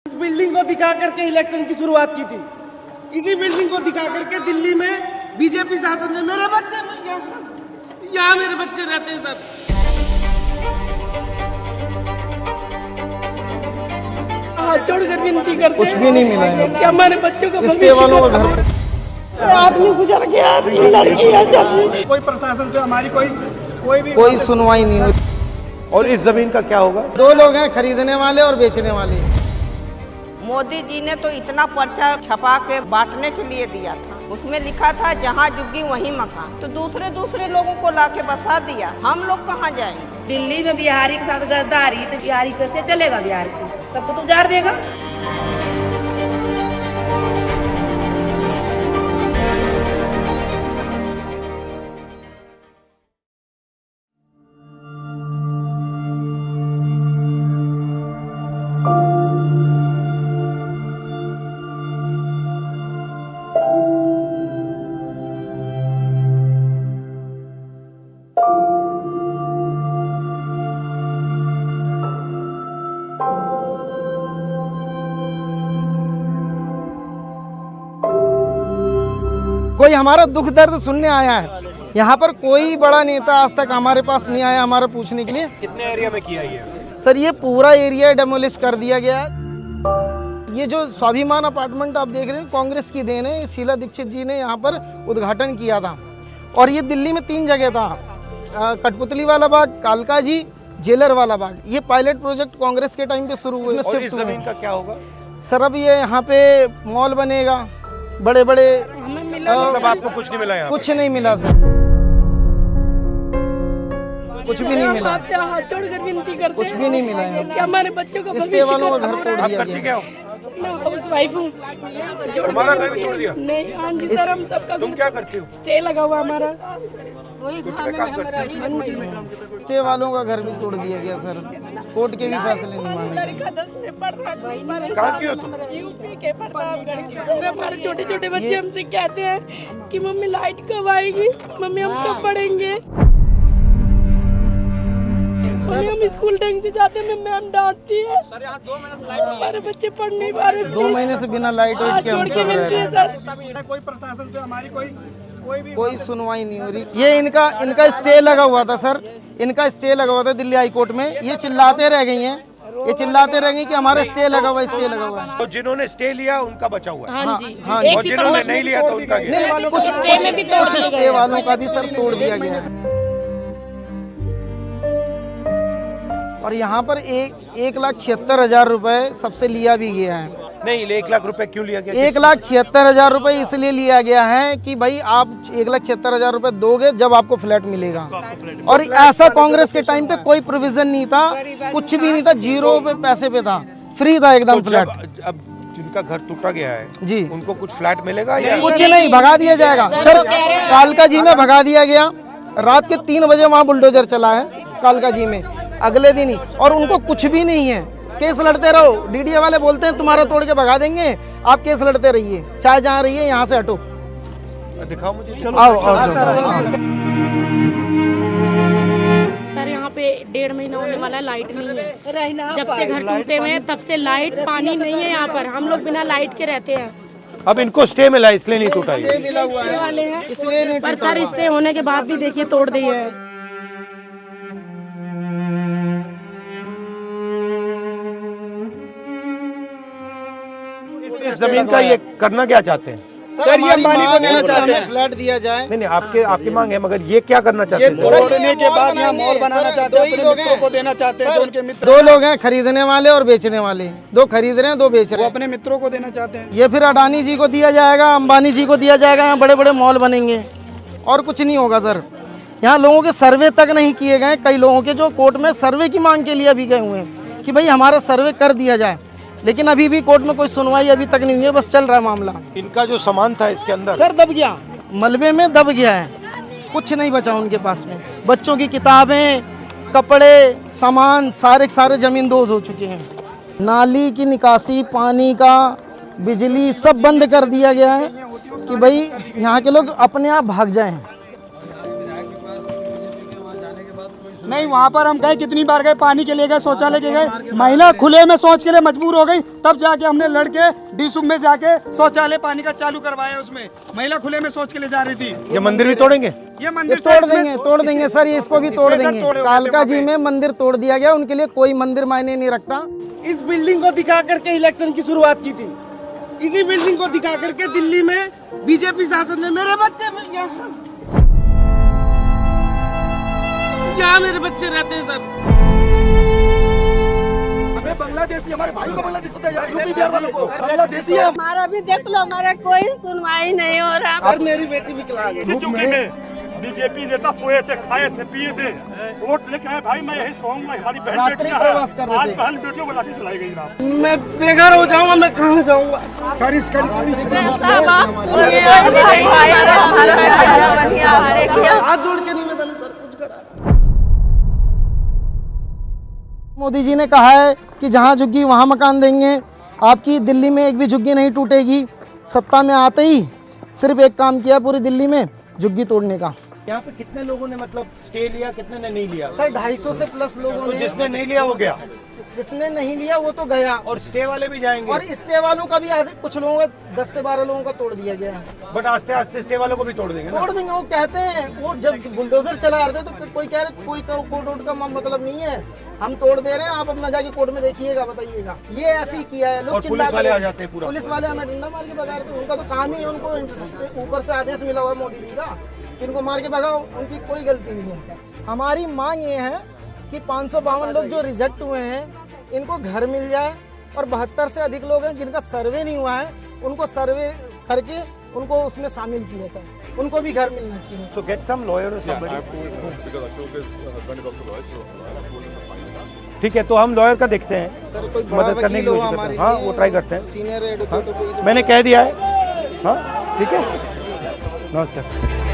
इस बिल्डिंग को दिखा करके इलेक्शन की शुरुआत की थी। इसी बिल्डिंग को दिखा करके दिल्ली में बीजेपी शासन ने मेरे बच्चे यहाँ मेरे बच्चे रहते हैं सर। हाथ जोड़कर विनती करते कुछ भी नहीं मिला है कि हमारे बच्चों का इसके वालों का घर आदमी गुजर गया, लड़की है सब। कोई प्रशासन से हमारी कोई सुनवाई नहीं हुई। और इस जमीन का क्या होगा? दो लोग हैं, खरीदने वाले और बेचने वाले। मोदी जी ने तो इतना पर्चा छपा के बांटने के लिए दिया था, उसमें लिखा था जहाँ झुग्गी वहीं मकान, तो दूसरे लोगों को लाके बसा दिया। हम लोग कहाँ जाएंगे? दिल्ली में बिहारी के साथ गद्दारी, तो बिहारी कैसे चलेगा? बिहार की सबको तो उजाड़ देगा। कोई हमारा दुख दर्द सुनने आया है। यहाँ पर कोई बड़ा नेता आज तक हमारे पास नहीं आया हमारा पूछने के लिए। कितने एरिया में किया ये? सर ये पूरा एरिया डेमोलिश कर दिया गया है। ये जो स्वाभिमान अपार्टमेंट आप देख रहे हैं कांग्रेस की देन है। शीला दीक्षित जी ने यहाँ पर उद्घाटन किया था और ये दिल्ली में 3 जगह था, कठपुतली वाला बाग, कालका जी, जेलर वाला बाग। ये पायलट प्रोजेक्ट कांग्रेस के टाइम पे शुरू हुए। और इस जमीन का क्या होगा? सर अब ये यहाँ पे मॉल बनेगा, बड़े बड़े। मतलब आपको कुछ नहीं मिला यहाँ? कुछ नहीं मिला सर, कुछ भी नहीं मिला। आपसे हाथ जोड़कर विनती करते कुछ भी नहीं मिला है। कि हमारे बच्चों का इसके वालों का घर तोड़ आप दिया करती क्या गया। हो? मैं हाउस वाइफ हूँ। तुम्हारा घर भी तोड़ दिया? नहीं, हाँ जी सर, हम सबका तुम क्या करती हो? स्टे लगा हुआ हमारा। स्टे वालों का घर भी तोड़ दिया गया सर। कोर्ट के भी फैसले नहीं माने। लड़का 10 में पढ़ रहा है। कहाँ की हो तुम? यूपी के प्रतापगढ़। हमारे छोटे छोटे बच्चे हमसे कहते हैं कि मम्मी लाइट कब आएगी, मम्मी हम कब पढ़ेंगे, मम्मी हम स्कूल ढंग से जाते हैं, मैम डांटती है। हमारे बच्चे पढ़ नहीं पा रहे। 2 महीने से बिना लाइट वाइट के हम सब रह रहे हैं। सर कोई प्रशासन से हमारी कोई सुनवाई नहीं हो रही। ये इनका स्टे लगा हुआ था सर, इनका स्टे लगा हुआ था दिल्ली हाई कोर्ट में। ये चिल्लाते रह गई हैं, ये चिल्लाते रह गई कि हमारा स्टे लगा हुआ है, स्टे लगा हुआ है। तो जिन्होंने स्टे लिया उनका बचा हुआ है? हाँ जी, हाँ, और जिन्होंने नहीं लिया तो उनका क्या? कुछ स्टे में भी तोड़ दिया स्टे वालों का भी सर तोड़ दिया गया है। और यहाँ पर 1,76,000 रुपए सबसे लिया भी गया है। नहीं, 1 लाख रुपए क्यों लिया गया? 1,76,000 रुपए इसलिए लिया गया है कि भाई आप 1,76,000 रुपए दोगे जब आपको फ्लैट मिलेगा। और ऐसा कांग्रेस के टाइम पे कोई प्रोविजन नहीं था, कुछ भी नहीं था, 0 पे पैसे पे था, फ्री था एकदम फ्लैट। अब जिनका घर टूटा गया है जी, उनको कुछ फ्लैट मिलेगा या कुछ नहीं, भगा दिया जाएगा सर। कालका जी में भगा दिया गया, रात के 3 बजे वहाँ बुलडोजर चला है कालका जी में, अगले दिन ही। और उनको कुछ भी नहीं है, केस लड़ते रहो। डीडीए वाले बोलते हैं तुम्हारा तोड़ के भगा देंगे, आप केस लड़ते रहिए, चाहे जहाँ रहिए, यहाँ से हटो। दिखाओ मुझे। चलो आओ सर यहाँ पे 1.5 महीना होने वाला है, लाइट नहीं है। जब से घर टूटे हुए हैं तब से लाइट पानी नहीं है यहाँ पर। हम लोग बिना लाइट के रहते हैं। अब इनको स्टे मिला इसलिए नहीं टूटा ये? स्टे वाले हैं, इसलिए नहीं पर सर स्टे होने के बाद भी देखिए तोड़ दिए है। इस जमीन का ये करना क्या चाहते हैं? सर ये अंबानी को देना चाहते हैं, फ्लैट दिया जाए। नहीं, आपकी मांग है, मगर ये क्या करना चाहते हैं? तोड़ने के बाद यहाँ मॉल बनाना चाहते हैं, अपने मित्रों को देना चाहते हैं, जो उनके मित्र। 2 लोग हैं, खरीदने वाले और बेचने वाले। 2 खरीद रहे हैं, 2 बेच रहे वो हैं। अपने मित्रों को देना चाहते हैं। ये फिर अडानी जी को दिया जाएगा, अंबानी जी को दिया जाएगा। यहाँ बड़े बड़े मॉल बनेंगे और कुछ नहीं होगा सर। यहाँ लोगों के सर्वे तक नहीं किए गए। कई लोगों के जो कोर्ट में सर्वे की मांग के लिए अभी गए हुए हैं कि भाई हमारा सर्वे कर दिया जाए, लेकिन अभी भी कोर्ट में कोई सुनवाई अभी तक नहीं हुई है, बस चल रहा है मामला। इनका जो सामान था इसके अंदर सर दब गया, मलबे में दब गया है, कुछ नहीं बचा उनके पास में। बच्चों की किताबें, कपड़े, सामान सारे जमींदोज हो चुके हैं। नाली की निकासी, पानी का, बिजली सब बंद कर दिया गया है कि भाई यहाँ के लोग अपने आप भाग जाएं। नहीं, वहाँ पर हम गए, कितनी बार गए, पानी के लिए गए, शौचालय के गए, महिला खुले में शौच के लिए मजबूर हो गई, तब जाके हमने लड़के डीसुम में जाके शौचालय पानी का चालू करवाया। उसमें महिला खुले में शौच के लिए जा रही थी। ये मंदिर भी तोड़ेंगे? ये मंदिर तोड़ देंगे सर, ये इसको भी तोड़ देंगे। कालका जी में मंदिर तोड़ दिया गया, उनके लिए कोई मंदिर मायने नहीं रखता। इस बिल्डिंग को दिखा करके इलेक्शन की शुरुआत की थी। इसी बिल्डिंग को दिखा करके दिल्ली में बीजेपी शासन ने मेरे बच्चे यहाँ मेरे बच्चे रहते हैं सर। हमें बांग्लादेशी, हमारे भाई को बांग्लादेश पता है, यूपी बिहार वालों को बांग्लादेशी है। हमारा भी देख लो, हमारा कोई सुनवाई नहीं हो रहा। सर मेरी बेटी विकलांग है। बीजेपी नेता सोए थे, खाए थे, पिए थे, वोट लेके आए। भाई मैं यही सोऊंगा, हमारी बहन बेटियां हैं, आज बहन बेटियों को लाठी चलाई गई ना। मैं बेघर हो जाऊंगा, मैं कहाँ जाऊंगा सर? इसका हाथ जोड़ के निवेदन है सर, कुछ करा। मोदी जी ने कहा है कि जहाँ झुग्गी वहाँ मकान देंगे। आपकी दिल्ली में एक भी झुग्गी नहीं टूटेगी। सत्ता में आते ही सिर्फ एक काम किया पूरी दिल्ली में, झुग्गी तोड़ने का। यहाँ पे कितने लोगों ने मतलब स्टे लिया, कितने ने नहीं लिया? सर 250 से प्लस लोगों तो ने। जिसने नहीं लिया वो गया, जिसने नहीं लिया वो तो गया। और स्टे वाले भी जाएंगे। और स्टे वालों का भी कुछ लोगों का 10 से 12 लोगों का तोड़ दिया गया है। बट आस्ते आस्ते स्टे वालों को भी तोड़ देंगे ना? तोड़ देंगे। वो कहते हैं, वो जब बुलडोजर चला रहे थे तो कोई कह रहे कोई कोर्ट वोट का मतलब नहीं है, हम तोड़ दे रहे हैं, आप अपना जाके कोर्ट में देखिएगा, बताइएगा। ये ऐसे ही किया है। लोग और पुलिस वाले आ जाते हैं पूरा। पुलिस वाले हमें डंडा मार के भगा रहे थे। उनका तो काम ही है, उनको ऊपर से आदेश मिला हुआ है मोदी जी का कि इनको मार के भगाओ। उनकी कोई गलती नहीं है। हमारी मांग ये है कि 552 लोग जो रिजेक्ट हुए हैं इनको घर मिल जाए, और 72 से अधिक लोग हैं जिनका सर्वे नहीं हुआ है, उनको सर्वे करके उनको उसमें शामिल किया जाए, उनको भी घर मिलना चाहिए। So get some lawyer or somebody. ठीक है, तो हम लॉयर का देखते हैं, मदद करने की कोशिश करते हैं। हाँ, वो ट्राई करते हैं। सीनियर एडवोकेट मैंने कह दिया है। हाँ ठीक है, नमस्कार।